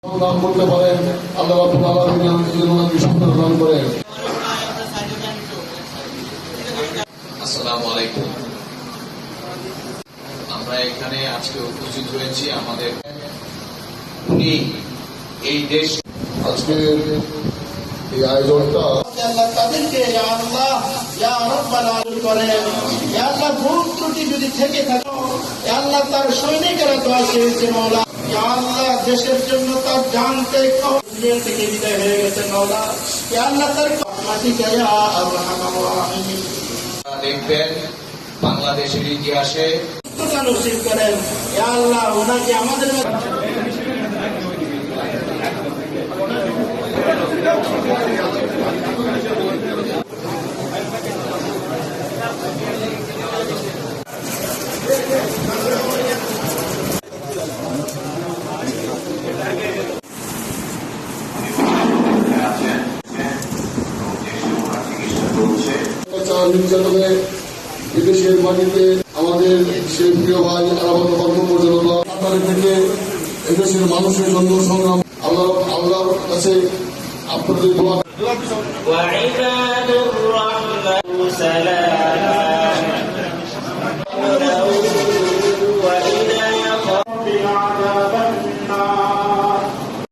দান করতে পারেন। আল্লাহ রাব্বুল আলামিন আমাদের জন্য সফলতা দান করেন। আসসালামু আলাইকুম। আমরা এখানে আজকে উপস্থিত হয়েছি আমাদের উনি এই দেশ আজকে এই আয়োজনটা তাদেরকে ভুল ত্রুটি যদি থেকে থাকে আল্লাহ তার সৈনিকেরা দোয়া চেয়েছে মওলা আল্লাহ দেশের জন্য তার জানতে থেকে বিদায় হয়ে গেছে মওলা আল্লাহ তার মাটিকে দেখবেন বাংলাদেশের ইতিহাসে নসিব করেন আল্লাহ ওনাকে আমাদের নির্যাতনে বিদেশের মাটিতে আমাদের সেই প্রিয় ভাই আরামত কর্মপরিচালনা থেকে এদেশের মানুষের জন্য সংগ্রাম আল্লাহর কাছে আপনাদের দোয়া وعباد الرحمن سلام